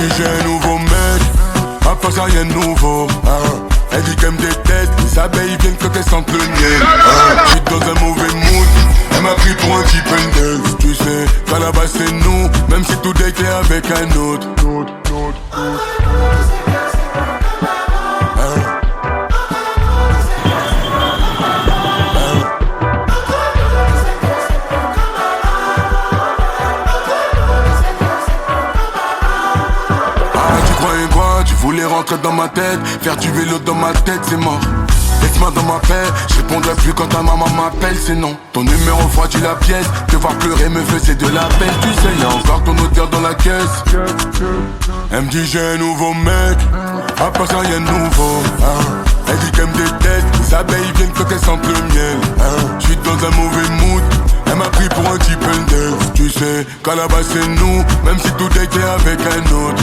Elle dit j'ai un nouveau mec, ma face a rien de nouveau. Elle dit qu'elle me déteste, les abeilles viennent quand elles sentent le miel. J'suis dans un mauvais mood, elle m'a pris pour un type index. Tu sais, qu'à la base c'est nous, même si tout date est avec un autre. Tu voulais rentrer dans ma tête, faire du vélo dans ma tête, c'est mort. Laisse-moi dans ma paix, je répondrai plus quand ta maman m'appelle, c'est non. Ton numéro froidit la pièce, te voir pleurer me faisait de la peine. Tu sais, y'a encore ton odeur dans la caisse. Elle me dit j'ai un nouveau mec, à part ça rien de nouveau. Elle dit qu'elle me déteste, les abeilles viennent quand elles sentent le miel. J'suis dans un mauvais mood, elle m'a pris pour un type index. Tu sais, qu'à la base c'est nous, même si tout était avec un autre.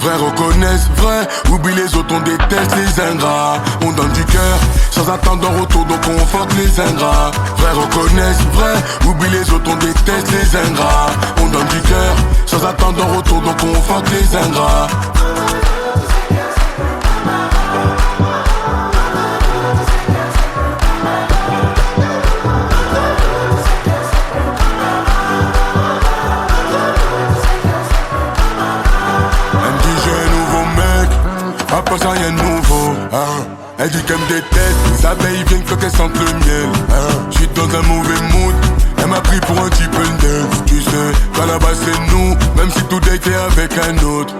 Vrai reconnaissent, vrai, oublie les autres, on déteste les ingrats. On donne du cœur, sans attendre en retour, donc on fuck les ingrats. Vrai reconnaissent, vrai, oublie les autres, on déteste les ingrats. On donne du cœur, sans attendre en retour, donc on fuck les ingrats. Pas ça rien de nouveau, Elle dit qu'elle me déteste, les abeilles viennent quand elles sentent le miel. J'suis dans un mauvais mood, elle m'a pris pour un type index. Tu sais, qu'à la base c'est nous, même si tout était avec un autre.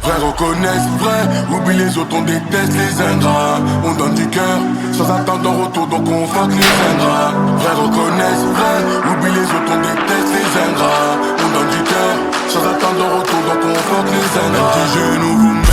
Vrai reconnaissent, vrai, oublie les autres, on déteste les ingrats. On donne du cœur, sans attendre en retour, donc on fuck les ingrats. Vrai reconnaissent, vrai, oublie les autres, on déteste les ingrats. On donne du cœur, sans attendre en retour, donc on fuck les ingrats. Elle dit j'ai un nouveau mec.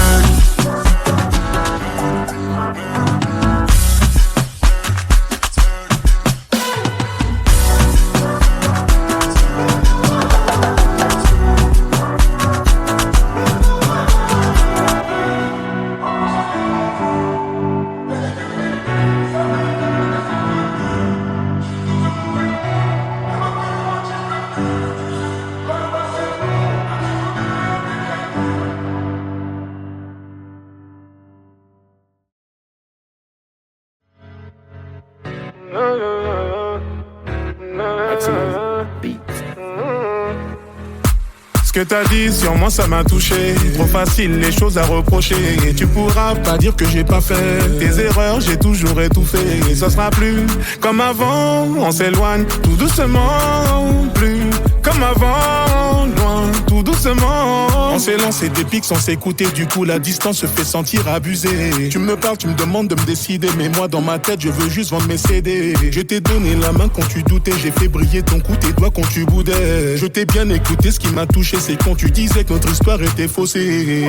Ce que t'as dit sur moi ça m'a touché. Trop facile les choses à reprocher. Et tu pourras pas dire que j'ai pas fait tes erreurs, j'ai toujours étouffé. Et ça sera plus comme avant. On s'éloigne tout doucement. Plus comme avant, loin, tout doucement. On s'est lancé des pics sans s'écouter. Du coup la distance se fait sentir abusée. Tu me parles, tu me demandes de me décider. Mais moi dans ma tête je veux juste vendre mes CD. Je t'ai donné la main quand tu doutais. J'ai fait briller ton cou, tes doigts quand tu boudais. Je t'ai bien écouté, ce qui m'a touché c'est quand tu disais que notre histoire était faussée.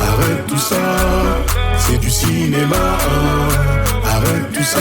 Arrête tout ça, c'est du cinéma. Arrête tout ça,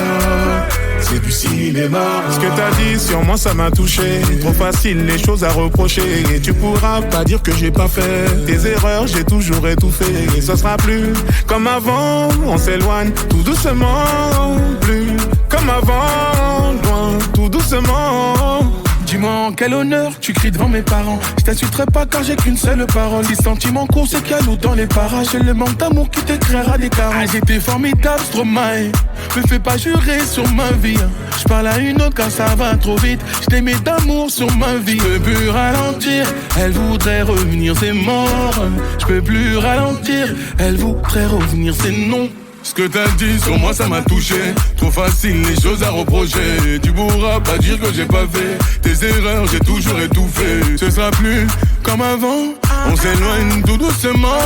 c'est du cinéma. Ce que t'as dit sur moi ça m'a touché. Trop facile les choses à reprocher. Et tu pourras pas dire que j'ai pas fait tes erreurs, j'ai toujours étouffé. Et ça sera plus comme avant. On s'éloigne tout doucement. Plus comme avant, loin, tout doucement. Dis-moi en quel honneur tu cries devant mes parents. Je t'insulterai pas car j'ai qu'une seule parole. Si sentiment court c'est qu'il y a l'eau dans les parages. C'est le manque d'amour qui te créera des carreaux. Ah j'étais formidable Stromae. Me fais pas jurer sur ma vie. Je parle à une autre car ça va trop vite. Je t'aimais d'amour sur ma vie. Je peux plus ralentir, elle voudrait revenir c'est mort. Je peux plus ralentir, elle voudrait revenir c'est non. Ce que t'as dit sur moi ça m'a touché. Trop facile les choses à reprocher. Tu pourras pas dire que j'ai pas fait tes erreurs, j'ai toujours étouffé. Ce sera plus comme avant. On s'éloigne tout doucement.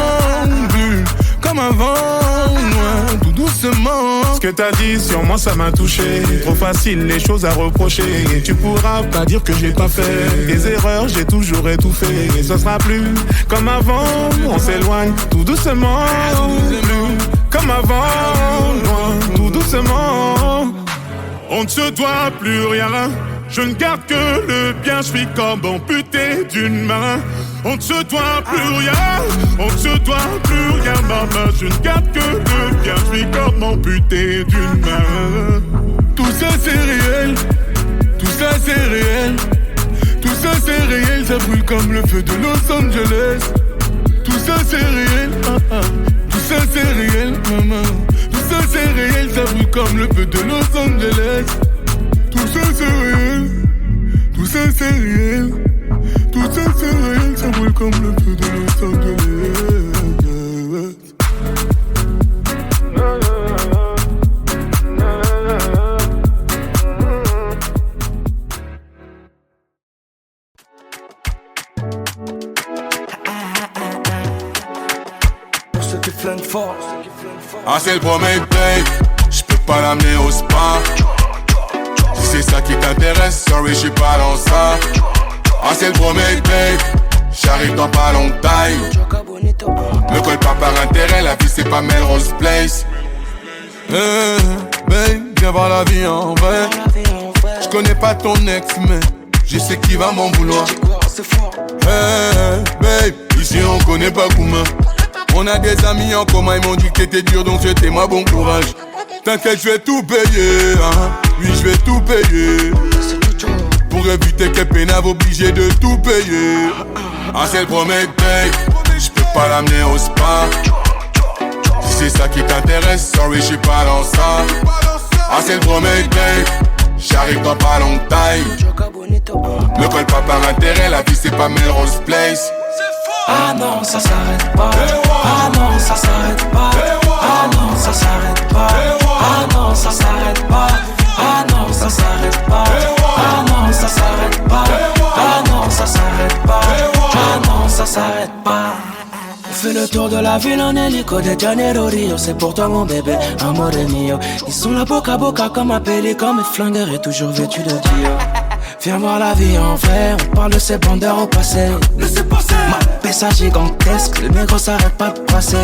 Plus comme avant, loin, tout doucement. Ce que t'as dit sur moi ça m'a touché. Trop facile les choses à reprocher. Et tu pourras pas dire que j'ai pas fait tes erreurs, j'ai toujours étouffé. Et ce sera plus comme avant. On s'éloigne tout doucement. Plus comme avant, loin, tout doucement. On ne se doit plus rien. Je ne garde que le bien, je suis comme amputé d'une main. On ne se doit plus rien, on ne se doit plus rien, maman. Je ne garde que le bien, je suis comme amputé d'une main. Tout ça c'est réel, tout ça c'est réel. Tout ça c'est réel, ça brûle comme le feu de Los Angeles. ça c'est réel, tout ça c'est réel, maman. Tout ça c'est réel, ça brûle comme le feu de Los Angeles. Tout ça c'est réel, tout ça c'est réel. Tout ça c'est réel, ça brûle comme le feu de Los Angeles. Ah c'est le premier date, j'peux pas l'amener au spa. Si c'est ça qui t'intéresse, sorry j'suis pas dans ça. Ah c'est le premier date, j'arrive dans pas longtemps. Me colle pas par intérêt, la vie c'est pas Melrose Place. Babe, viens voir la vie en vrai. J'connais pas ton ex mais je sais qui va m'en vouloir. Babe, ici on connaît pas Kouma. On a des amis en commun, ils m'ont dit que t'étais dur, donc souhaitez-moi bon courage. T'inquiète, je vais tout payer, hein. Oui, je vais tout payer. Pour éviter qu'elle pénave, obligé de tout payer. Ah, c'est le premier date, j'peux pas l'amener au spa. Si c'est ça qui t'intéresse, sorry, j'suis pas dans ça. Ah, c'est le premier date, j'arrive dans pas longtemps. Me colle pas par intérêt, la vie c'est pas Melrose Place. Ah non, ça s'arrête pas. Ah non, ça s'arrête pas. Ah non, ça s'arrête pas. Ah non, ça s'arrête pas. Ah non, ça s'arrête pas. Ah non, ça s'arrête pas. Ah non, ça s'arrête pas. Ah non, ça s'arrête pas. On fait le tour de la ville en hélico de Janeiro Rio. C'est pour toi mon bébé, amore mio. Ils sont là boca à boca comme un pélican. Mes flingueurs est toujours vêtu de Dio. Viens voir la vie en vrai, on parle de ces bandeurs au passé. Laissez passer. Ma pessa gigantesque, le négro s'arrête pas de passer.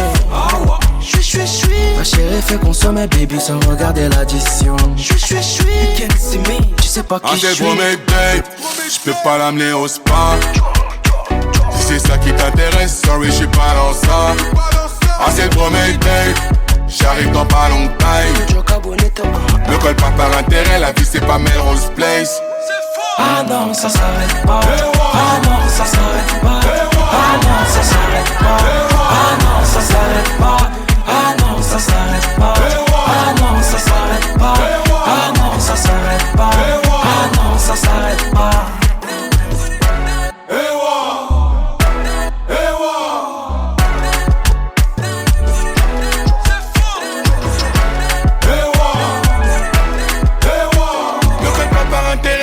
Chui. Ma chérie fait consommer baby sans regarder l'addition. Chui. You can't see me, tu sais pas qui je suis. Ah c'est le premier date, j'peux pas l'amener au spa. Si c'est ça qui t'intéresse, sorry j'suis pas dans ça. Ah c'est le premier date, j'arrive dans pas longtemps. Me colle pas par intérêt, la vie c'est pas Melrose Place. Ah non, ça s'arrête pas. Ah non, ça s'arrête pas. Ah non, ça s'arrête pas. Ah non, ça s'arrête pas. Ah non, ça s'arrête pas. Ah non, ça s'arrête pas. Ah non, ça s'arrête pas. Ah non, ça s'arrête pas.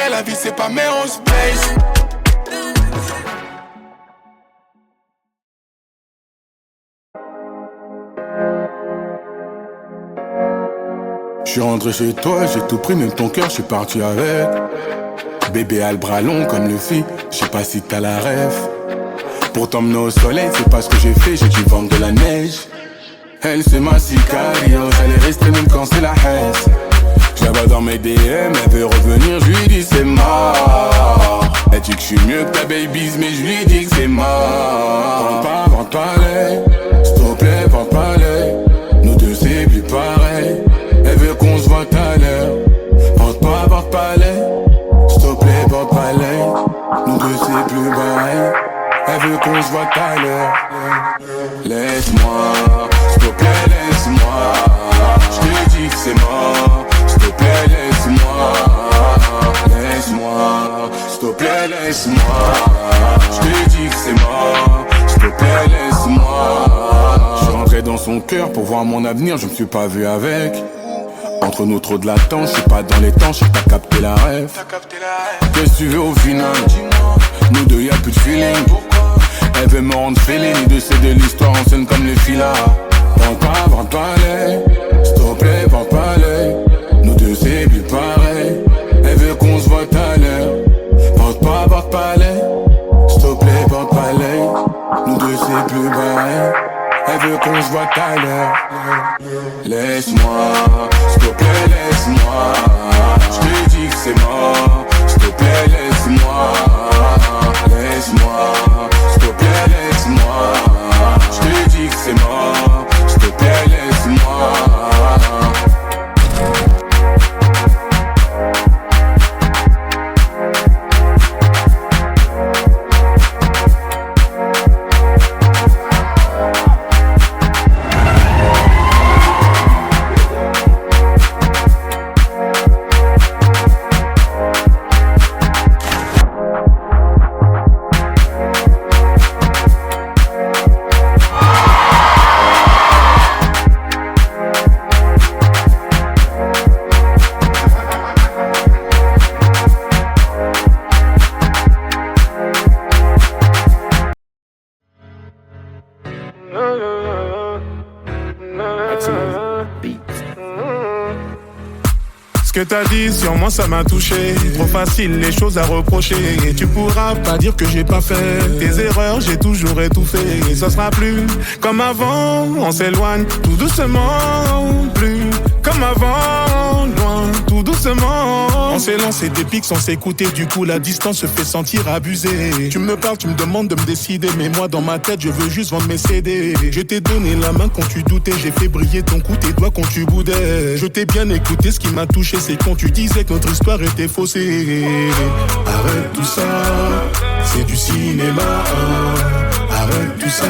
La vie c'est pas Melrose Place. Je suis rentré chez toi, j'ai tout pris, même ton cœur, je suis parti avec. Bébé a le bras long comme le fit, je sais pas si t'as la rêve. Pour t'emmener au soleil, c'est pas ce que j'ai fait, j'ai dû vendre de la neige. Elle c'est ma sicario, elle est restée même quand c'est la haine. Je la vois dans mes DM, elle veut revenir, je lui dis c'est mort. Elle dit que je suis mieux que ta baby's, mais je lui dis que c'est mort. Vente pas l'œil, s'il te plaît, vente pas l'œil. Nous deux c'est plus pareil, elle veut qu'on se voit tout à l'heure. Vente pas l'œil, s'il te plaît, vente pas l'œil. Nous deux c'est plus pareil, elle veut qu'on se voit tout à l'heure. Laisse-moi, s'il te plaît, laisse-moi. Je te dis que c'est mort. S'il te plaît, laisse-moi, s'il te plaît, laisse-moi. Je te dis que c'est mort, s'il te plaît, laisse-moi. Je suis rentré dans son cœur pour voir mon avenir, je me suis pas vu avec. Entre nous trop de latence, je suis pas dans les temps, je sais pas capter la rêve. Qu'est-ce que tu veux au final? Nous deux y'a plus de feeling. Elle veut me rendre feeling, nous deux c'est de l'histoire ancienne comme les filas. Vente pas l'œil, s'il te plaît, vente pas l'œil. Nous deux c'est plus pareil, elle veut qu'on se voit tout à l'heure. Vente pas l'œil, s'il te plaît, vente pas l'œil. Nous deux c'est plus pareil, elle veut qu'on se voit tout à l'heure. Laisse-moi, s'il te plaît, laisse-moi. Je te dis que c'est mort, s'il te plaît, laisse-moi. Laisse-moi, s'il te plaît, laisse-moi. Je te dis que c'est mort, s'il te plaît, laisse-moi. Ce que t'as dit sur moi ça m'a touché. Trop facile les choses à reprocher. Et tu pourras pas dire que j'ai pas fait tes erreurs, j'ai toujours étouffé. Et ça sera plus comme avant. On s'éloigne tout doucement. Plus comme avant, loin, tout doucement. On s'est lancé des pics sans s'écouter. Du coup la distance se fait sentir abusée. Tu me parles, tu me demandes de me décider. Mais moi dans ma tête je veux juste vendre mes CD. Je t'ai donné la main quand tu doutais. J'ai fait briller ton cou, tes doigts quand tu boudais. Je t'ai bien écouté, ce qui m'a touché c'est quand tu disais que notre histoire était faussée. Arrête tout ça, c'est du cinéma. Arrête tout ça,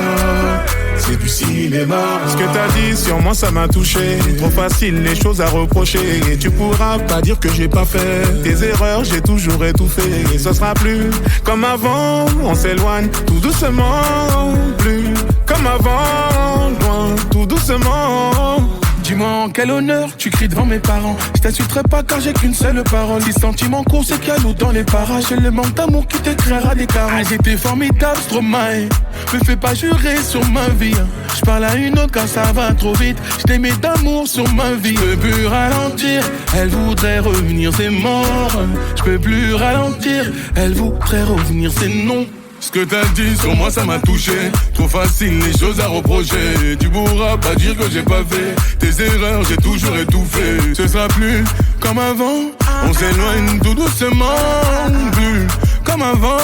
c'est du cinéma. Ce que t'as dit sur moi ça m'a touché. Trop facile les choses à reprocher. Et tu pourras pas dire que j'ai pas fait tes erreurs, j'ai toujours étouffé. Et ça sera plus comme avant. On s'éloigne tout doucement. Plus comme avant, loin, tout doucement. Dis-moi en quel honneur tu cries devant mes parents. Je t'insulterai pas car j'ai qu'une seule parole. Si sentiment court c'est qu'il y a l'eau dans les parages. J'ai le manque d'amour qui te créera des carreaux. Ah j'étais formidable Stromae. Me fais pas jurer sur ma vie. Je parle à une autre car ça va trop vite. Je t'aimais d'amour sur ma vie. Je peux plus ralentir. Elle voudrait revenir c'est mort. Je peux plus ralentir. Elle voudrait revenir c'est non. Ce que t'as dit sur moi ça m'a touché. Trop facile les choses à reprocher. Tu pourras pas dire que j'ai pas fait tes erreurs, j'ai toujours étouffé. Ce sera plus comme avant. On s'éloigne tout doucement. Plus comme avant,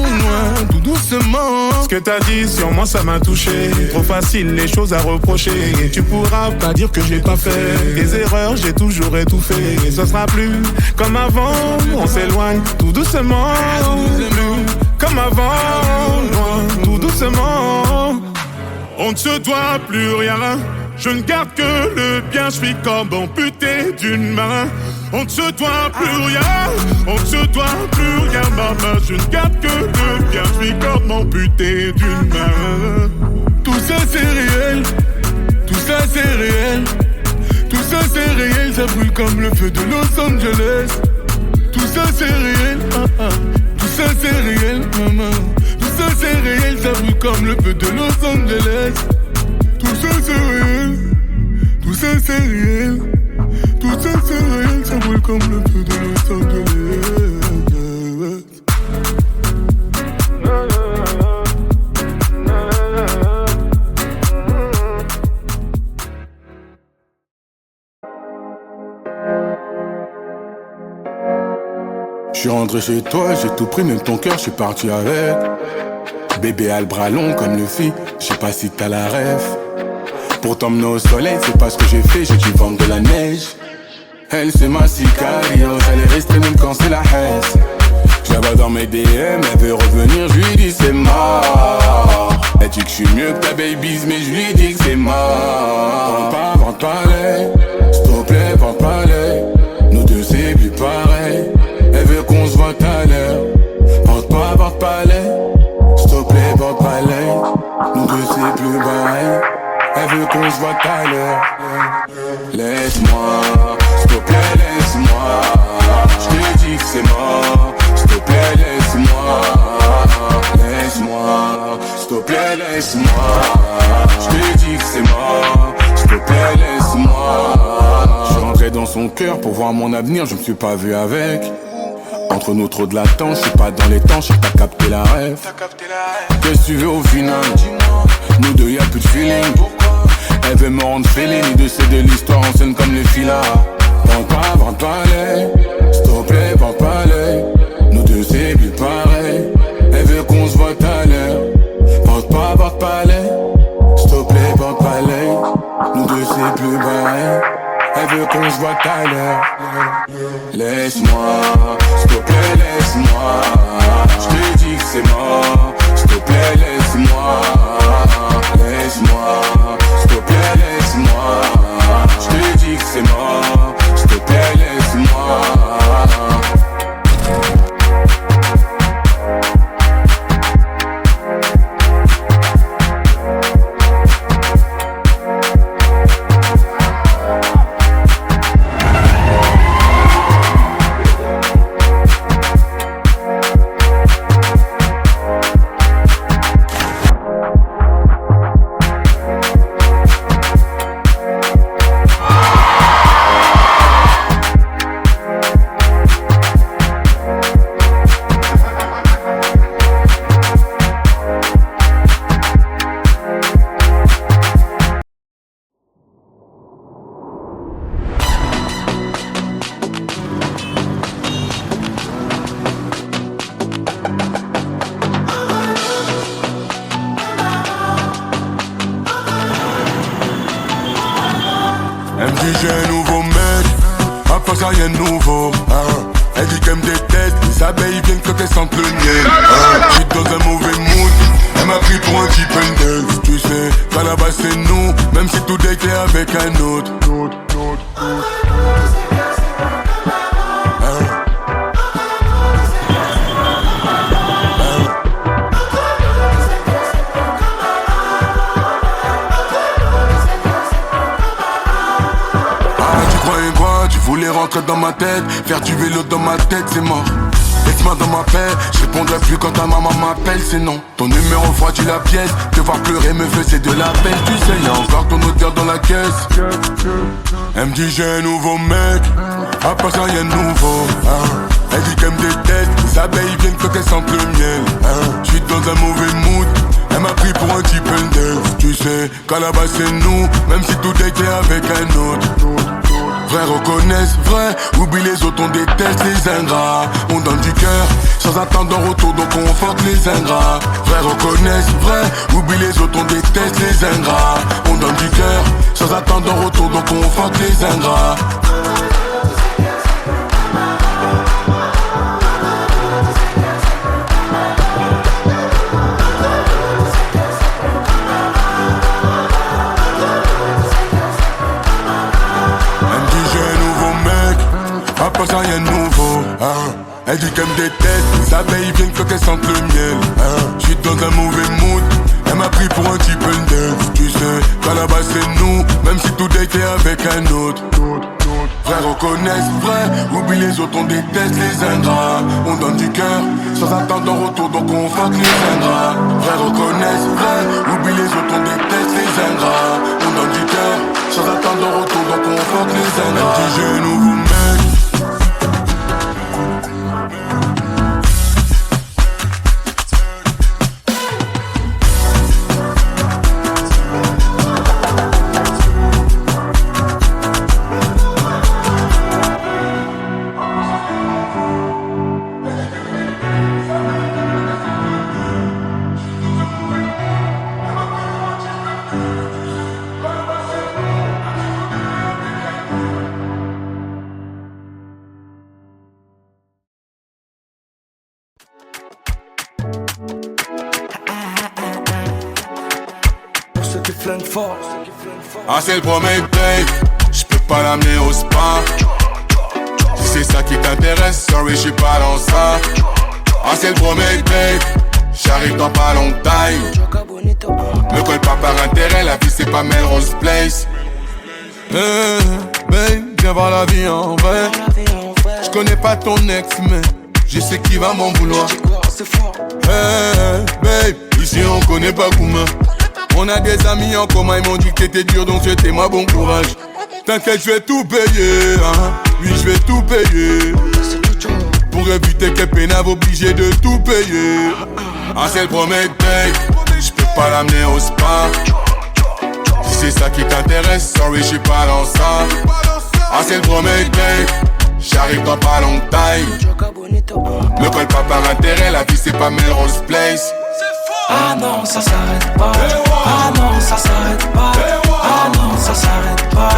loin, tout doucement. Ce que t'as dit sur moi ça m'a touché. Trop facile les choses à reprocher. Et tu pourras pas dire que j'ai pas fait tes erreurs, j'ai toujours étouffé. Et ça sera plus comme avant. On s'éloigne tout doucement. Plus comme avant, loin, tout doucement. On ne se doit plus rien. Je ne garde que le bien, je suis comme amputé d'une main. On ne se doit plus rien, on ne se doit plus rien, maman. Je ne garde que le bien, je suis comme amputé d'une main. Tout ça c'est réel, tout ça c'est réel. Tout ça c'est réel, ça brûle comme le feu de Los Angeles. Tout ça c'est réel, tout ça c'est réel, maman. Tout ça c'est réel, ça brûle comme le feu de Los Angeles. Tout ça c'est réel, tout ça c'est réel. Tout ça c'est réel, ça brûle comme le feu de Los Angeles. Je suis rentré chez toi, j'ai tout pris, même ton cœur, je suis parti avec. Bébé a le bras long comme le fit, je sais pas si t'as la rêve. Pour t'emmener au soleil, c'est pas ce que j'ai fait, j'ai dû vendre de la neige. Elle c'est ma sicario, elle est restée même quand c'est la haine. Je la vois dans mes DM, elle veut revenir, je lui dis c'est mort. Elle dit que je suis mieux que ta baby's, mais je lui dis que c'est mort. Vente pas l'œil, s'il te plaît, vente pas l'œil. Nous deux c'est plus pareil. Elle veut qu'on se voit tout à l'heure. Vente pas l'œil, s'il te plaît, vente pas l'œil. Nous deux c'est plus pareil. Elle veut qu'on se voit tout à l'heure. Laisse-moi, s'il te plaît, laisse-moi. Je te dis que c'est mort. S'il te plaît, laisse-moi. Laisse-moi, s'il te plaît, laisse-moi. Je te dis que c'est mort. S'il te plaît, laisse-moi. Je suis rentré dans son cœur pour voir mon avenir, je me suis pas vu avec. Entre nous trop de latence, je suis pas dans les temps, je sais que t'as capté la rêve. Qu'est-ce que tu veux au final? Nous deux y'a plus de feeling. Elle veut me rendre fêlé, ni de c'est de l'histoire en scène comme les filas. Vente pas l'œil, s'il te plaît, vente pas l'œil. Nous deux c'est plus pareil. Elle veut qu'on se voit tout à l'heure. Vente pas l'œil, s'il te plaît, vente pas l'œil. Nous deux c'est plus pareil. Elle veut qu'on se voit tout à l'heure. Laisse-moi, s'il te plaît, laisse-moi. Je te dis que c'est mort. S'il te plaît, laisse-moi. Laisse-moi, s'il te plaît, laisse-moi. Je te dis que c'est mort. S'il te plaît, laisse-moi. Elle dit j'ai un nouveau mec, à part ça rien de nouveau. Elle dit qu'elle me déteste, les abeilles viennent quand elles sentent le miel. J'suis dans un mauvais mood, elle m'a pris pour un type and tu sais, qu'à la base c'est nous, même si tout date est avec un autre. Tu voulais rentrer dans ma tête, faire du vélo dans ma tête, c'est mort. Laisse-moi dans ma paix, je répondrai plus quand ta maman m'appelle, c'est non. Ton numéro froidit la pièce, te voir pleurer me faisait de la peine. Tu sais, y'a encore ton odeur dans la caisse. Elle me dit j'ai un nouveau mec, à part ça rien de nouveau. Elle dit qu'elle me déteste, les abeilles viennent quand elles sentent le miel. J'suis dans un mauvais mood, elle m'a pris pour un type and tu sais, qu'à la base c'est nous, même si tout était avec un autre. Vrai reconnaissent, vrai, oublie les autres, on déteste les ingrats. On donne du cœur, sans attendre en retour, donc on force les ingrats. Vrai reconnaissent, vrai, oublie les autres, on déteste les ingrats. On donne du cœur, sans attendre en retour, donc on force les ingrats. Pas ça rien de nouveau, Elle dit qu'elle me déteste, les abeilles viennent quand elles sentent le miel. J'suis dans un mauvais mood, elle m'a pris pour un type and tu sais, qu'à la base c'est nous, même si tout était avec un autre. Vrai reconnaissent, vrai, oublie les autres, on déteste les ingrats. On donne du cœur, sans attendre en retour, donc on fuck les ingrats. Vrai reconnaissent, vrai, oublie les autres, on déteste les ingrats. On donne du cœur, sans attendre en retour, donc on fuck les ingrats. Elle dit j'ai un nouveau mec. Ah c'est le premier date, j'peux pas l'amener au spa. Si c'est ça qui t'intéresse, sorry j'suis pas dans ça. Ah c'est le premier date, j'arrive dans pas longtemps. Me colle pas par intérêt, la vie c'est pas Melrose Place. Babe, viens voir la vie en vrai. J'connais pas ton ex mais je sais qui va m'en vouloir. Babe, ici on connaît pas Kouma. On a des amis en commun, ils m'ont dit que t'étais dur, donc souhaitez-moi bon courage. T'inquiète, je vais tout payer, oui je vais tout payer. Pour éviter que Pénave obligé de tout payer. Ah c'est le premier date, j'peux pas l'amener au spa. Si c'est ça qui t'intéresse, sorry j'suis pas dans ça. Ah c'est le premier date, j'arrive dans pas longtemps. Me colle pas par intérêt, la vie c'est pas Melrose Place. Ah non, ça s'arrête pas. Ah non, ça s'arrête pas. Ah non, ça s'arrête pas.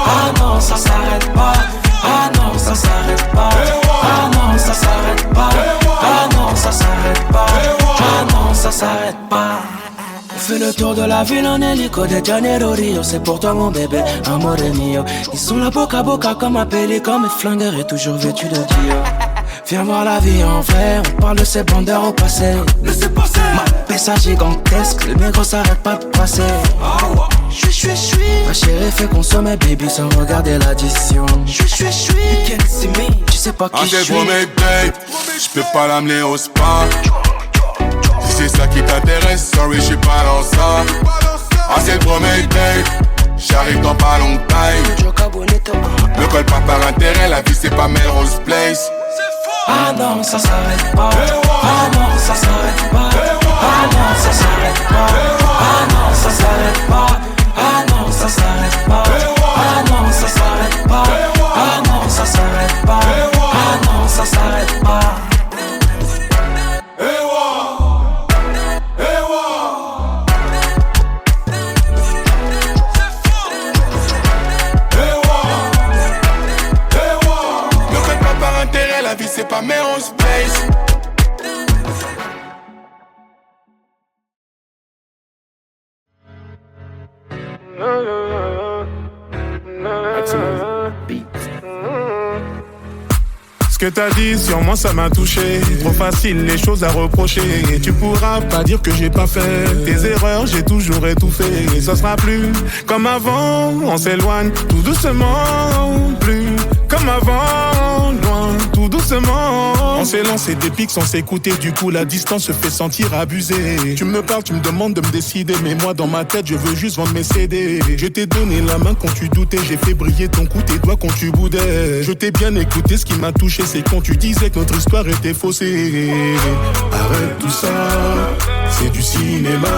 Ah non, ça s'arrête pas. Ah non, ça s'arrête pas. Ah non, ça s'arrête pas. Ah non, ça s'arrête pas. Ah non, ça s'arrête pas. On fait le tour de la ville en hélico de Janeiro Rio. C'est pour toi mon bébé, amore mio. Ils sont là boca à boca comme appelés comme mes flingueurs et toujours vêtus de Dior. Viens voir la vie en vrai, on parle de ces bandeurs au passé. Laissez passer. Ma pessa gigantesque, le négro s'arrête pas de passer. Chui. Ma chérie fait consommer baby sans regarder l'addition. Chui. Tu sais pas qui je suis. Ah c'est le premier date, j'peux pas l'amener au spa. Si c'est ça qui t'intéresse, sorry j'suis pas dans ça. Ah c'est le premier date, j'arrive dans pas longtemps. Me colle pas par intérêt, la vie c'est pas Melrose Place. Ah non, ça s'arrête pas. Ah non, ça s'arrête pas. Ah non, ça s'arrête pas. Ah non, ça s'arrête pas. Ah non, ça s'arrête pas. Ah non, ça s'arrête pas. Ah non, ça s'arrête pas. Ah non, ça s'arrête pas. Ce que t'as dit sur moi ça m'a touché. Trop facile les choses à reprocher. Et tu pourras pas dire que j'ai pas fait tes erreurs, j'ai toujours étouffé. Et ça sera plus comme avant. On s'éloigne tout doucement. Plus comme avant, loin, tout doucement. On s'est lancé des pics sans s'écouter. Du coup la distance se fait sentir abusée. Tu me parles, tu me demandes de me décider. Mais moi dans ma tête je veux juste vendre mes CD. Je t'ai donné la main quand tu doutais. J'ai fait briller ton cou, tes doigts quand tu boudais. Je t'ai bien écouté, ce qui m'a touché c'est quand tu disais que notre histoire était faussée. Arrête tout ça, c'est du cinéma.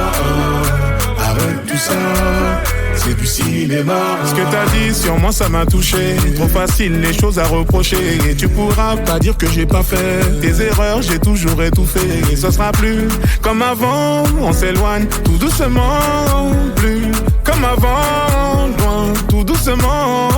Arrête tout ça, c'est du cinéma. Ce que t'as dit sur moi ça m'a touché. Trop facile les choses à reprocher. Et tu pourras pas dire que j'ai pas fait tes erreurs, j'ai toujours étouffé. Et ça sera plus comme avant. On s'éloigne tout doucement. Plus comme avant, loin, tout doucement.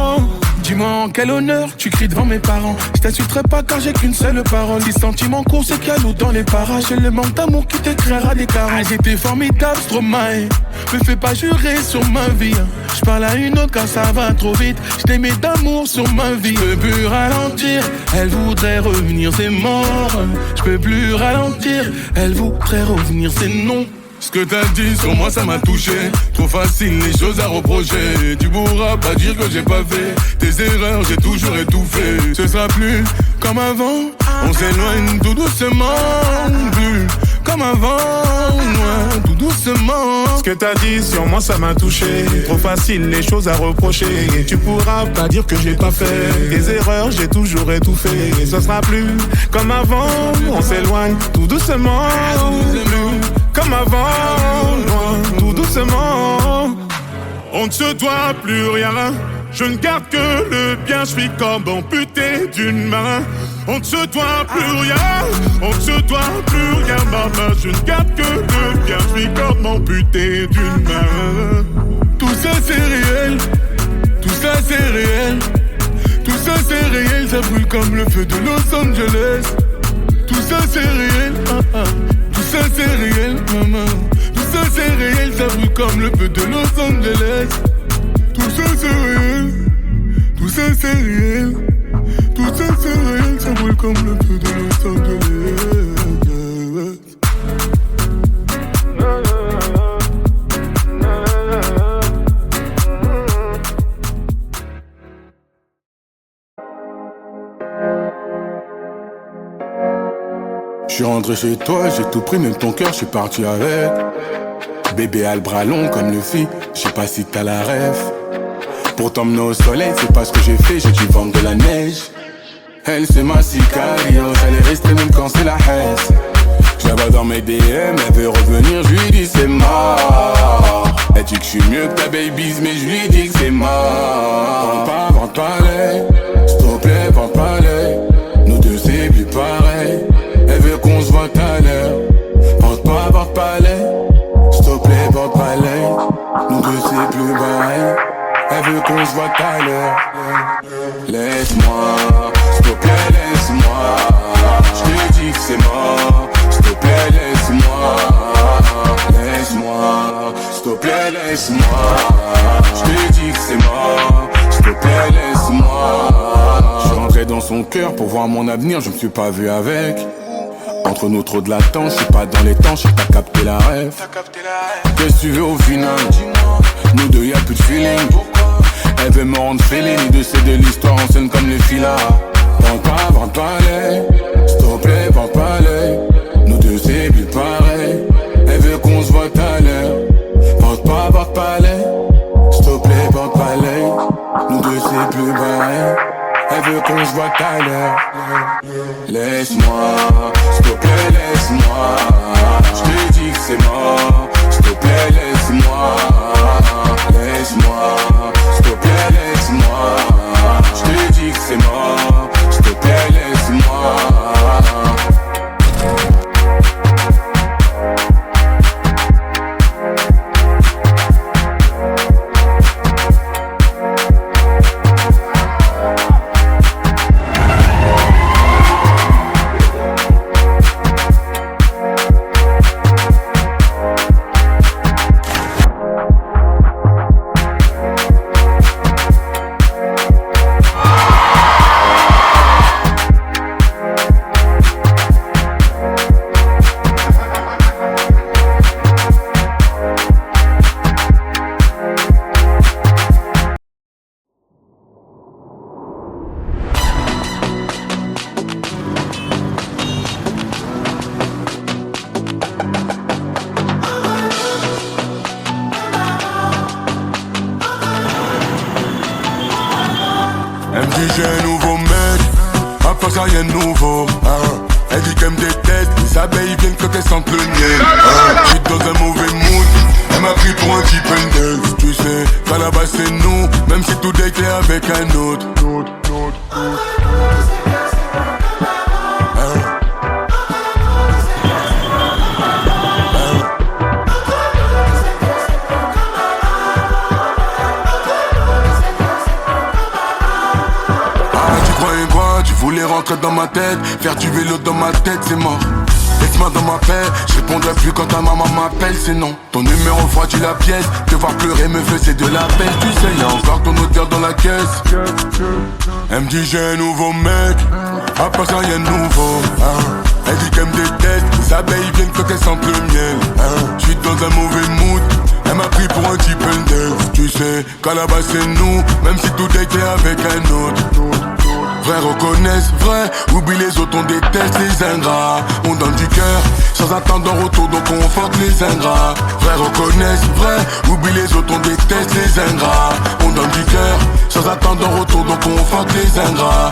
Dis-moi en quel honneur tu cries devant mes parents. Je t'insulterai pas car j'ai qu'une seule parole. Les sentiments courts c'est qu'il y a loup dans les parages. C'est le manque d'amour qui t'écrira des carottes. J'étais formidable Stromae. Me fais pas jurer sur ma vie. Je parle à une autre car ça va trop vite. Je t'aimais d'amour sur ma vie. Je peux plus ralentir, elle voudrait revenir, c'est mort. Je peux plus ralentir, elle voudrait revenir, c'est non. Ce que t'as dit sur moi ça m'a touché. Trop facile les choses à reprocher. Tu pourras pas dire que j'ai pas fait tes erreurs, j'ai toujours étouffé. Ce sera plus comme avant. On s'éloigne tout doucement. Plus comme avant, loin, tout doucement. Ce que t'as dit sur moi ça m'a touché. Trop facile les choses à reprocher. Et tu pourras pas dire que j'ai pas fait tes erreurs, j'ai toujours étouffé. Et ça sera plus comme avant. On s'éloigne tout doucement. Plus comme avant, loin, tout doucement. On ne se doit plus rien. Je ne garde que le bien, je suis comme amputé d'une main. On ne se doit plus rien, on ne se doit plus rien, maman. Je ne garde que le bien, je suis comme amputé d'une main. Tout ça c'est réel, tout ça c'est réel. Tout ça c'est réel, ça brûle comme le feu de Los Angeles. Tout ça c'est réel, tout ça c'est réel, maman. Tout ça c'est réel, ça brûle comme le feu de Los Angeles. Tout ça c'est réel, tout ça c'est réel. Tout ça c'est réel, ça brûle comme le feu de Los Angeles. Je suis rentré chez toi, j'ai tout pris, même ton cœur, je suis parti avec. Bébé a le bras long comme le fit, je sais pas si t'as la rêve. Pour t'emmener au soleil, c'est pas ce que j'ai fait, j'ai dû vendre de la neige. Elle c'est ma sicarios, elle est restée même quand c'est la haisse. Je la vois dans mes DM, elle veut revenir, je lui dis c'est mort. Elle dit que je suis mieux que ta baby's, mais je lui dis que c'est mort. Vends pas l'œil, s'il te plaît, vends pas l'œil. Nous deux c'est plus pareil. Elle veut qu'on se voit tout à l'heure. Porte pas l'œil. S'il te plaît, porte pas l'œil. Nous deux c'est plus pareil. Elle veut qu'on se voit tout à l'heure. Laisse-moi, s'il te plaît, laisse-moi. Je te dis que c'est mort. S'il te plaît, laisse-moi. Laisse-moi, s'il te plaît, laisse-moi. Je te dis que c'est mort. S'il te plaît, laisse-moi. Je suis rentré dans son cœur pour voir mon avenir, je me suis pas vu avec. Entre nous trop de latence, je suis pas dans les temps, je sais que t'as capté la rêve. Qu'est-ce que tu veux au final? Nous deux y'a plus de feeling. Elle veut me rendre fêlé, ni de c'est de l'histoire en scène comme les filas. Vends pas l'œil, s'il te plaît, vends pas l'œil. Nous deux c'est plus pareil. Elle veut qu'on se voit tout à l'heure. Porte pas l'œil, s'il te plaît, porte pas l'œil. Nous deux c'est plus pareil. Elle veut qu'on se voit tout à l'heure. Laisse-moi, s'il te plaît, laisse-moi. Je te dis que c'est mort. S'il te plaît, laisse-moi. Laisse-moi, s'il te plaît, laisse-moi. Je te dis que c'est mort. S'il te plaît, laisse-moi. part ça rien de nouveau. Elle dit qu'elle me déteste, les abeilles viennent quand elles sentent le miel. J'suis dans un mauvais mood, elle m'a pris pour un type neuf. Tu sais, qu'à la base c'est nous, même si tout date est avec un autre. Tu voulais rentrer dans ma tête, faire du vélo dans ma tête, c'est mort. Laisse-moi dans ma paix, je répondrai plus quand ta maman m'appelle, c'est non. Ton numéro refroidit la pièce, te voir pleurer me faisait de la peine. Tu sais, y'a encore ton odeur dans la caisse. Elle me dit j'ai un nouveau mec, à part ça y'a un nouveau. Elle dit qu'elle me déteste, les abeilles viennent quand elles sentent le miel. J'suis dans un mauvais mood, elle m'a pris pour un type neuf. Tu sais, qu'à la base c'est nous, même si tout était avec un autre. Vrai reconnaissent, vrai, oublie les autres, on déteste les ingrats. On donne du cœur, sans attendre en retour, donc on fuck les ingrats. Vrai reconnaissent, vrai, oublie les autres, on déteste les ingrats. On donne du cœur, sans attendre en retour, donc on fuck les ingrats.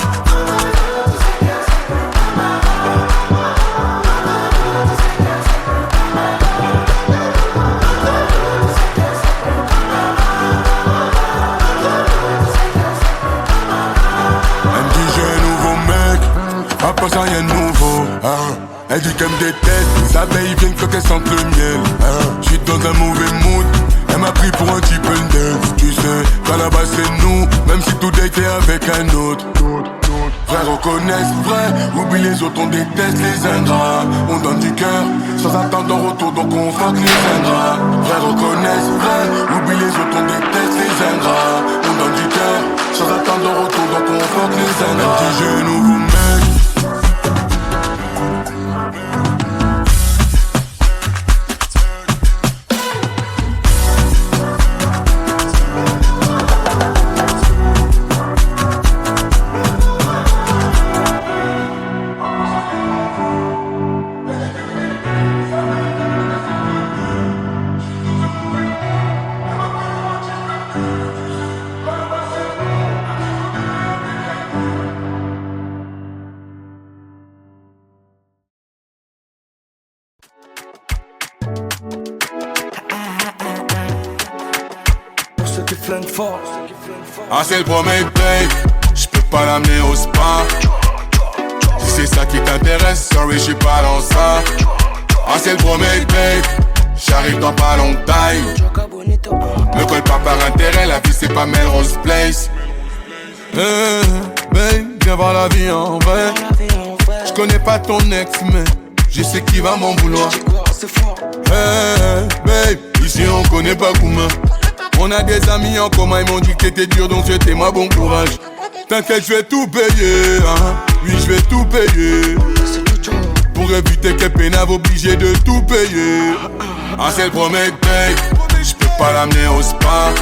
Pas ça rien de nouveau, Elle dit qu'elle me déteste, les abeilles viennent quand elles sentent le miel. J'suis dans un mauvais mood, elle m'a pris pour un type neuf. Tu sais, qu'à la base c'est nous, même si tout date est avec un autre. Vrai reconnaissent, vrai, oublie les autres, on déteste les ingrats. On donne du cœur, sans attendre en retour, donc on fuck les ingrats. Vrai reconnaissent, vrai, oublie les autres, on déteste les ingrats. On donne du cœur, sans attendre en retour, donc on fuck les ingrats. Elle dit j'ai un nouveau mec. Ah c'est le premier babe, j'peux pas l'amener au spa. Si c'est ça qui t'intéresse, sorry j'suis pas dans ça. Ah c'est le premier babe, j'arrive dans pas longtemps. Me colle pas par intérêt, la vie c'est pas Melrose Place. Babe, viens voir la vie en vrai. J'connais pas ton ex mais je sais qui va m'en vouloir. Babe, ici on connaît pas Kouma. On a des amis en commun, ils m'ont dit que t'étais dur, donc souhaitez-moi bon courage. T'inquiète, je vais tout payer, oui je vais tout payer. Pour éviter que pénave obligé de tout payer. Ah c'est le premier babe, j'peux pas l'amener au spa.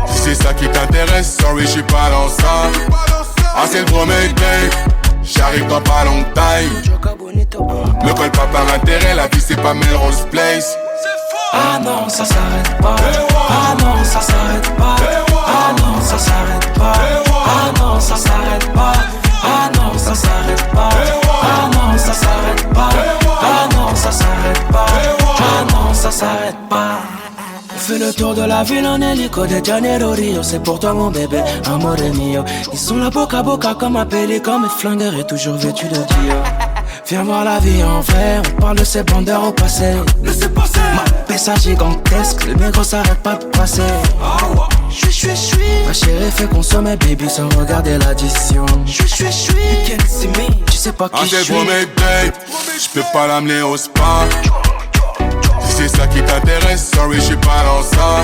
Si c'est ça qui t'intéresse, sorry j'suis pas dans ça. Ah c'est le premier babe, j'arrive dans pas longtemps. Me colle pas par intérêt, la vie c'est pas Melrose Place. Ah non, ça s'arrête pas. Ah non, ça s'arrête pas. Ah non, ça s'arrête pas. Ah non, ça s'arrête pas. Ah non, ça s'arrête pas. Ah non, ça s'arrête pas. Ah non, ça s'arrête pas. Ah non, ça s'arrête pas. On fait le tour de la ville en hélico de Janeiro Rio. C'est pour toi mon bébé, amore mio. Ils sont là boca à boca comme un pélican. Mes flingueurs est toujours vêtu de Dio. Viens voir la vie en vrai, on parle de ces bandeurs au passé. Laissez passer. Ma pessa gigantesque, le négro s'arrête pas de passer. Chui. Ma chérie fait consommer baby sans regarder l'addition. Chui. Tu sais pas qui je suis. Ah c'est pour mes dates, j'peux pas l'amener au spa. Si c'est ça qui t'intéresse, sorry j'suis pas dans ça.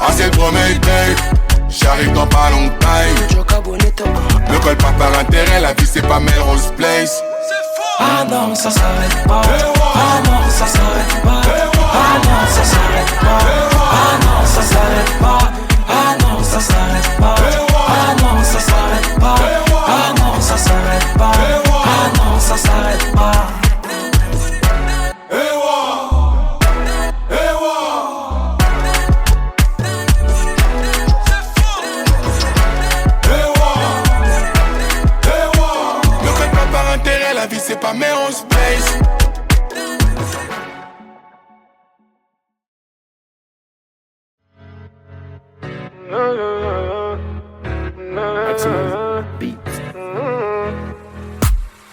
Ah c'est le premier date, j'arrive dans pas longtemps. Me colle pas par intérêt, la vie c'est pas Melrose Place. Ah non, ça s'arrête pas. Ah non, ça s'arrête pas. Ah non, ça s'arrête pas. Ah non, ça s'arrête pas. Ah non, ça s'arrête pas. Ah non, ça s'arrête pas. Ah non, ça s'arrête pas. Ah non, ça s'arrête pas.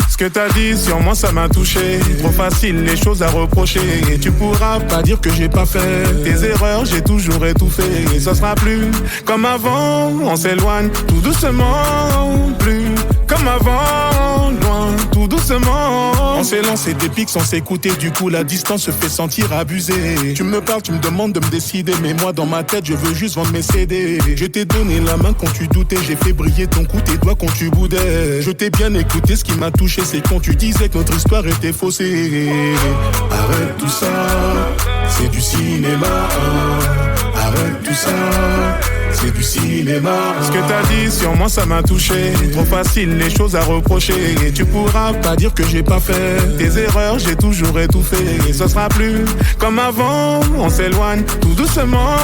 Ce que t'as dit sur moi ça m'a touché. Trop facile les choses à reprocher. Et tu pourras pas dire que j'ai pas fait tes erreurs, j'ai toujours étouffé. Et ça sera plus comme avant. On s'éloigne tout doucement. Plus comme avant, loin, tout doucement. On s'est lancé des pics sans s'écouter. Du coup la distance se fait sentir abusée. Tu me parles, tu me demandes de me décider. Mais moi dans ma tête je veux juste vendre mes CD. Je t'ai donné la main quand tu doutais. J'ai fait briller ton cou, tes doigts quand tu boudais. Je t'ai bien écouté, ce qui m'a touché c'est quand tu disais que notre histoire était faussée. Arrête tout ça, c'est du cinéma. Arrête tout ça, c'est du cinéma. Ce que t'as dit sur moi ça m'a touché. Trop facile les choses à reprocher. Et tu pourras pas dire que j'ai pas fait tes erreurs, j'ai toujours étouffé. Et ça sera plus comme avant. On s'éloigne tout doucement.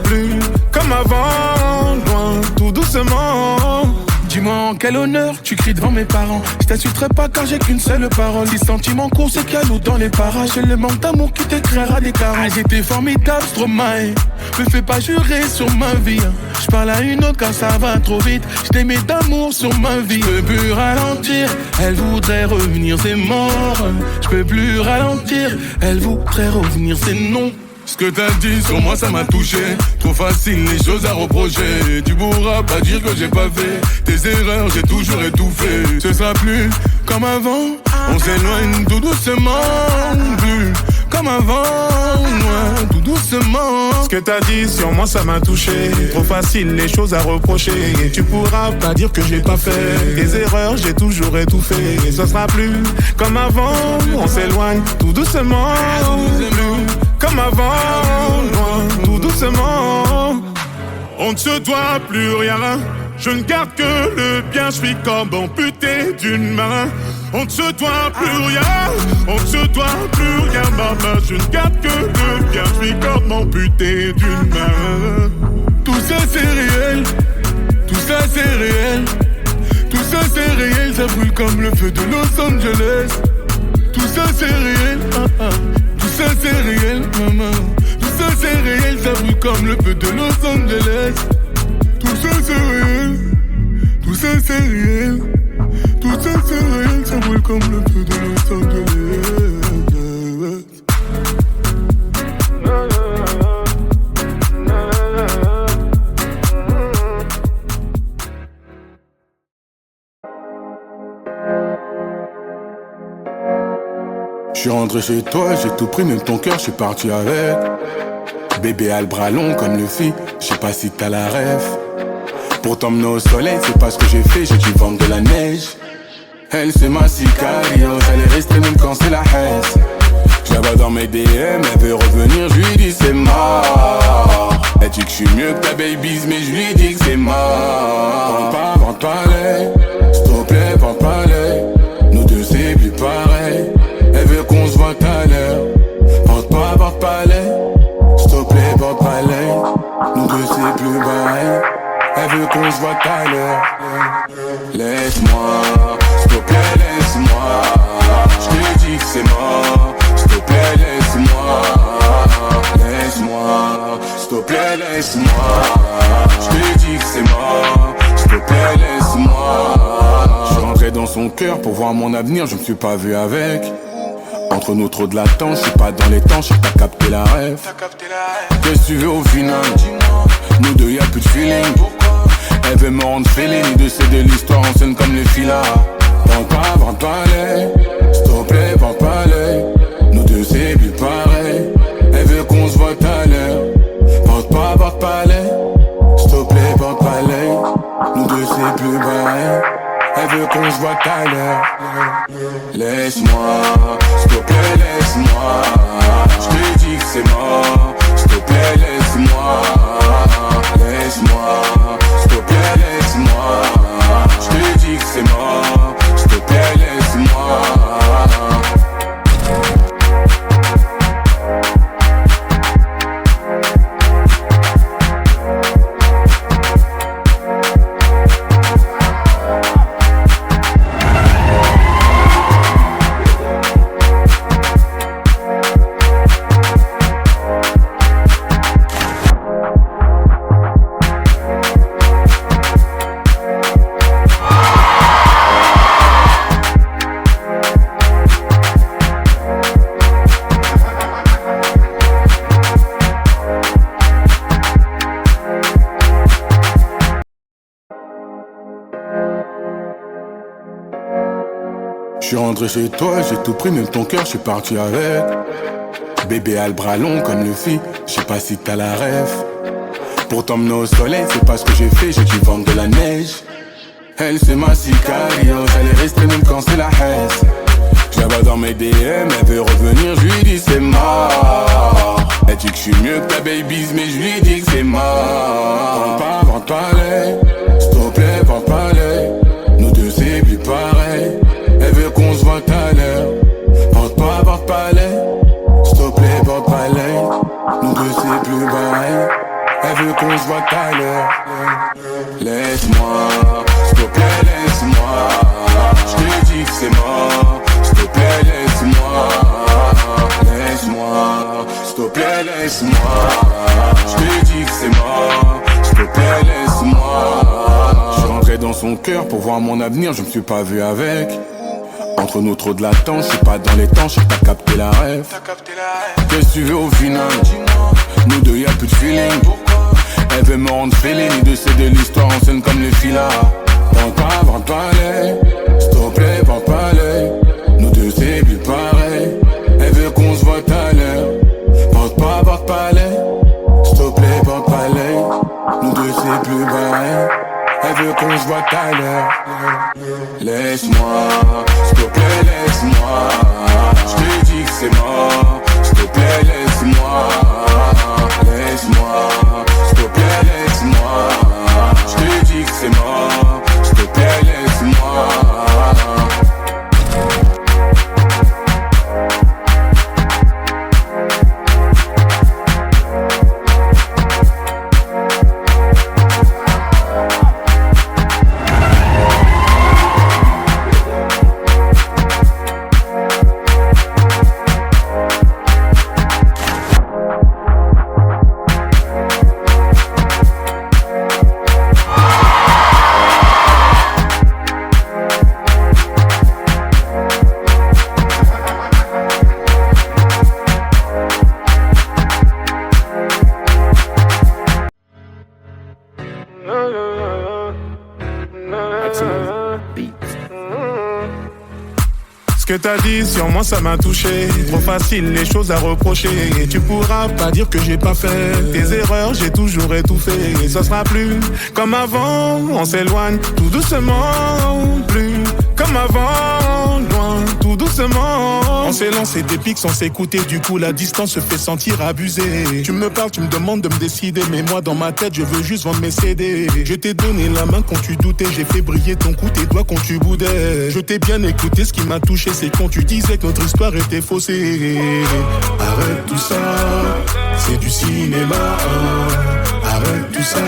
Plus comme avant, loin, tout doucement. Dis-moi en quel honneur tu cries devant mes parents. Je t'insulterai pas car j'ai qu'une seule parole. Si sentiment court c'est qu'il y a l'eau dans les parages. C'est le manque d'amour qui t'écrira des caras. J'étais formidable, Stromae. Me fais pas jurer sur ma vie. Je parle à une autre car ça va trop vite. Je t'aimais d'amour sur ma vie. Je peux plus ralentir, elle voudrait revenir, c'est mort. Je peux plus ralentir, elle voudrait revenir, c'est non. Ce que t'as dit sur moi ça m'a touché. Trop facile les choses à reprocher. Tu pourras pas dire que j'ai pas fait tes erreurs, j'ai toujours étouffé. Ce sera plus comme avant. On s'éloigne tout doucement. Plus comme avant, loin, tout doucement. Ce que t'as dit sur moi ça m'a touché. Trop facile les choses à reprocher. Et tu pourras pas dire que j'ai pas fait tes erreurs, j'ai toujours étouffé. Et ça sera plus comme avant. On s'éloigne tout doucement. Plus comme avant, loin, tout doucement. On ne se doit plus rien. Je ne garde que le bien, je suis comme amputé d'une main. On ne se doit plus rien, on ne se doit plus rien, maman. Je ne garde que le bien, je suis comme amputé d'une main. Tout ça c'est réel, tout ça c'est réel. Tout ça c'est réel, ça brûle comme le feu de Los Angeles. Tout ça c'est réel, tout ça c'est réel, maman. Tout ça c'est réel, ça brûle comme le feu de Los Angeles. Tout ça c'est réel, tout ça c'est réel. Tout ça c'est réel, ça brûle comme le feu de Los Angeles. Je suis rentré chez toi, j'ai tout pris, même ton cœur, je suis parti avec. Bébé a le bras long comme le fit, je sais pas si t'as la rêve. Pour t'emmener au soleil, c'est pas ce que j'ai fait, j'ai dû vendre de la neige. Elle c'est ma sicario, elle est restée même quand c'est la haine. Je la vois dans mes DM, elle veut revenir, je lui dis c'est mort. Elle dit que je suis mieux que ta babies, mais je lui dis que c'est mort. Vente pas l'œil, s'il te plaît, vente pas l'œil. Nous deux c'est plus pareil. Elle veut qu'on se voit tout à l'heure. Vente pas l'œil, s'il te plaît, vente pas l'œil. Nous deux c'est plus pareil. Elle veut qu'on se voit tout à l'heure. Laisse-moi, s'il te plaît, laisse-moi. Je te dis que c'est mort. S'il te plaît, laisse-moi. Laisse-moi, s'il te plaît, laisse-moi. Je te dis que c'est mort. S'il te plaît, laisse-moi. Je suis rentré dans son cœur pour voir mon avenir, je me suis pas vu avec. Entre nous trop de latence, je suis pas dans les temps, je sais pas capter la rêve. Qu'est-ce que tu veux au final? Nous deux y'a plus de feeling. Elle veut me rendre féline, de c'est de l'histoire en scène comme les filas. Vente pas l'œil, s'il te plaît, vente pas l'œil. Nous deux c'est plus pareil. Elle veut qu'on se voit tout à l'heure. Vente pas l'œil, s'il te plaît, vente pas l'œil. Nous deux c'est plus pareil. Elle veut qu'on se voit tout à l'heure. Laisse-moi, s'il te plaît, laisse-moi. Je te dis que c'est mort. S'il te plaît, laisse-moi. Laisse-moi, s'il te plaît, laisse-moi. Je te dis que c'est mort. S'il te plaît, laisse-moi. suis rentré chez toi, j'ai tout pris, même ton cœur, je suis parti avec. Bébé a le bras long comme le fit, je sais pas si t'as la rêve. Pour t'emmener au soleil, c'est pas ce que j'ai fait, j'ai dû vendre de la neige. Elle c'est ma sicario, elle est restée même quand c'est la haine. Je la vois dans mes DM, elle veut revenir, je lui dis c'est mort. Elle dit que je suis mieux que ta babies, mais je lui dis que c'est mort. Vente pas l'œil, s'il te plaît, vente pas l'œil. Nous deux c'est plus pareil, elle veut qu'on se voit tout à l'heure. Vente pas l'œil, s'il te plaît, vente pas l'œil. Nous deux c'est plus pareil, elle veut qu'on se voit tout à l'heure. Laisse-moi, s'il te plaît, laisse-moi. Je te dis que c'est mort. S'il te plaît, laisse-moi. Laisse-moi. S'il te plaît, laisse-moi. Je te dis que c'est mort. S'il te plaît, laisse-moi. Je suis rentré dans son cœur pour voir mon avenir, je me suis pas vu avec. Entre nous trop de latence, je suis pas dans les temps, je sais que t'as capté la rêve. Qu'est-ce que tu veux au final? Nous deux y'a plus de feeling. Elle veut me rendre fêlé, ni de céder l'histoire en scène comme les filas. Vente pas l'œil, s'il te plaît, vente pas l'œil. Nous deux c'est plus pareil, elle veut qu'on se voit tout à l'heure. Vente pas l'œil, s'il te plaît, vente pas l'œil. Nous deux c'est plus pareil, elle veut qu'on se voit tout à l'heure. Laisse-moi, s'il te plaît, laisse-moi. Je te dis que c'est mort, s'il te plaît, laisse-moi. Laisse-moi, s'il te plaît, laisse-moi. Je te dis que c'est mort, s'il te plaît, laisse-moi. Ce que t'as dit sur moi ça m'a touché. Trop facile les choses à reprocher. Et tu pourras pas dire que j'ai pas fait tes erreurs, j'ai toujours étouffé. Et ça sera plus comme avant, on s'éloigne tout doucement. Plus comme avant, loin, tout doucement. On s'est lancé des pics sans s'écouter. Du coup la distance se fait sentir abusée. Tu me parles, tu me demandes de me décider. Mais moi dans ma tête je veux juste vendre mes CD. Je t'ai donné la main quand tu doutais. J'ai fait briller ton cou, tes doigts quand tu boudais. Je t'ai bien écouté, ce qui m'a touché c'est quand tu disais que notre histoire était faussée. Arrête tout ça, c'est du cinéma. Arrête tout ça,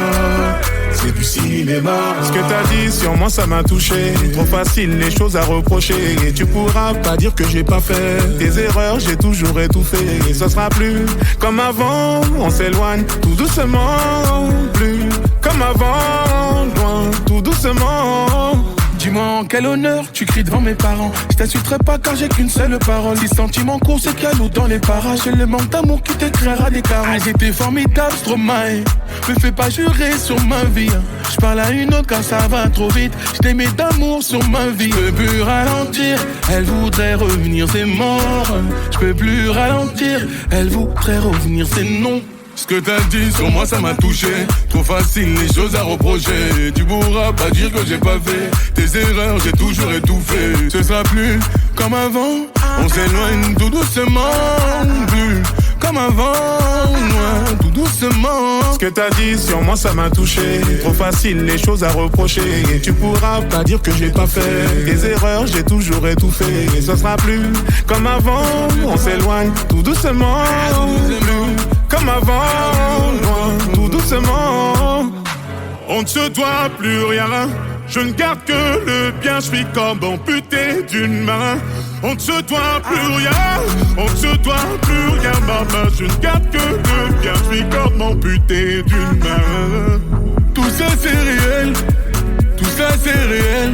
c'est du cinéma. Ce que t'as dit sur moi ça m'a touché. Trop facile les choses à reprocher. Et tu pourras pas dire que j'ai pas fait tes erreurs, j'ai toujours étouffé. Et ça sera plus comme avant, on s'éloigne tout doucement. Plus comme avant, loin, tout doucement. Dis-moi en quel honneur tu cries devant mes parents. Je t'insulterai pas car j'ai qu'une seule parole. Si sentiment court c'est qu'il y a l'eau dans les parages. J'ai le manque d'amour qui t'écrira des carottes. Ah, j'étais formidable, Stromae. Me fais pas jurer sur ma vie. Je parle à une autre car ça va trop vite. Je t'aimais d'amour sur ma vie. Je peux plus ralentir, elle voudrait revenir, c'est mort. Je peux plus ralentir, elle voudrait revenir, c'est non. Ce que t'as dit sur moi ça m'a touché. Trop facile les choses à reprocher. Tu pourras pas dire que j'ai pas fait tes erreurs, j'ai toujours étouffé. Ce sera plus comme avant, on s'éloigne tout doucement. Plus comme avant, loin, tout doucement. Ce que t'as dit sur moi ça m'a touché. Trop facile les choses à reprocher. Et tu pourras pas dire que j'ai pas fait tes erreurs, j'ai toujours étouffé. Et ça sera plus comme avant, on s'éloigne tout doucement. Plus comme avant, loin, tout doucement. On ne se doit plus rien, je ne garde que le bien. Je suis comme amputé d'une main. On ne se doit plus rien, on ne se doit plus rien, maman. Je ne garde que le bien, je suis comme amputé d'une main. Tout ça c'est réel, tout ça c'est réel.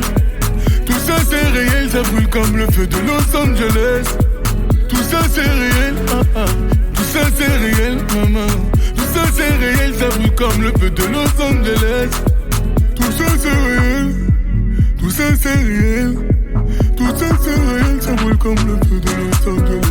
Tout ça c'est réel, ça brûle comme le feu de Los Angeles. Tout ça c'est réel, tout ça c'est réel, maman. Tout ça c'est réel, ça brûle comme le feu de Los Angeles. Tout ça c'est réel, tout ça c'est réel. Tout ça c'est réel, ça brûle comme le feu de Los Angeles.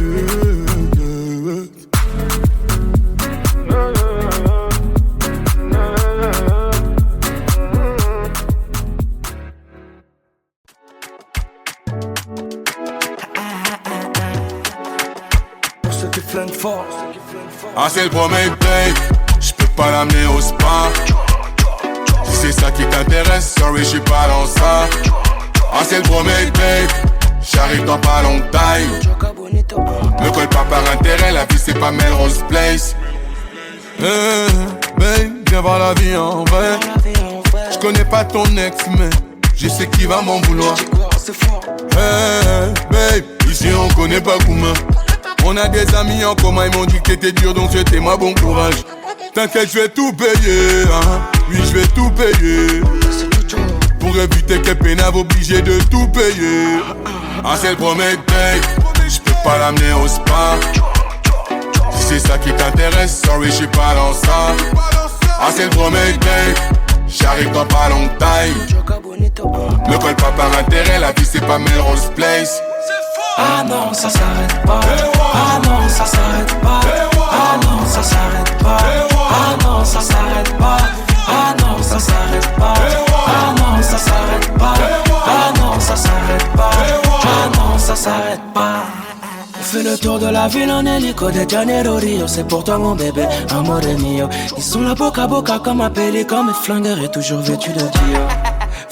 Pour ceux qui flinguent fort. Ah c'est le premier date, j'peux pas l'amener au spa. Si c'est ça qui t'intéresse, sorry j'suis pas dans ça. Ah c'est le premier date, j'arrive dans pas longtemps. Me colle pas par intérêt, la vie c'est pas Melrose Place. Babe, viens voir la vie en vrai. J'connais pas ton ex mais je sais qui va m'en vouloir. Babe, ici on connaît pas Gouma. On a des amis en commun, ils m'ont dit que t'étais dur donc c'était moi bon courage. T'inquiète, je vais tout payer, hein. Oui, je vais tout payer. Pour éviter que pénave obligé de tout payer. Ah, c'est le premier date, j'peux pas l'amener au spa. Si c'est ça qui t'intéresse, sorry, j'suis pas dans ça. Ah, c'est le premier date, j'arrive dans pas longtemps. Me colle pas par intérêt, la vie c'est pas Melrose Place. Ah non, ça s'arrête pas. Ah non, ça s'arrête pas. Ah non, ça s'arrête pas. Ah non, ça s'arrête pas. Ah non, ça s'arrête pas. Ah non, ça s'arrête pas. Ah non, ça s'arrête pas. Ah non, ça s'arrête pas. On fait le tour de la ville en hélico de Janeiro Rio. C'est pour toi mon bébé, amore mio. Ils sont là boca à boca comme un pélican. Mes flingueurs est toujours vêtu de Dior.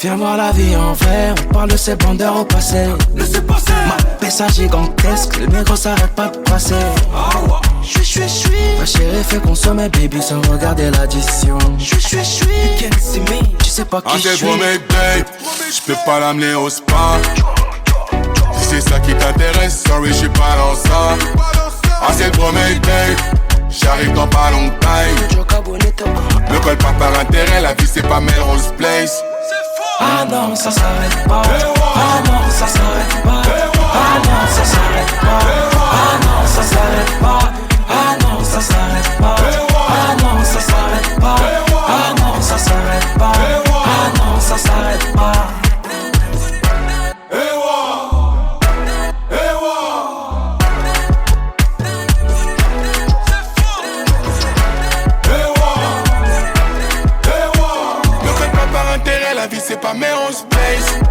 Viens voir la vie en vrai, on parle de ces bandeurs au passé. Laissez passer. Ma pessa gigantesque, le négro s'arrête pas de passer. Chui. Ma chérie fait consommer baby sans regarder l'addition. Chui. Tu sais pas qui je suis. Ah c'est le premier date, j'peux pas l'amener au spa. Si c'est ça qui t'intéresse, sorry j'suis pas dans ça. Ah c'est le premier date, j'arrive dans pas longtemps. Me colle pas par intérêt, la vie c'est pas Melrose Place. Ah non, ça s'arrête pas. Ah non, ça s'arrête pas. Ah non, ça s'arrête pas. Ah non, ça s'arrête pas. Ah non, ça s'arrête pas. Ah non, ça s'arrête pas. Ah non, ça s'arrête pas. Ah non, ça s'arrête pas. Me colle pas par intérêt, la vie c'est pas Melrose Place.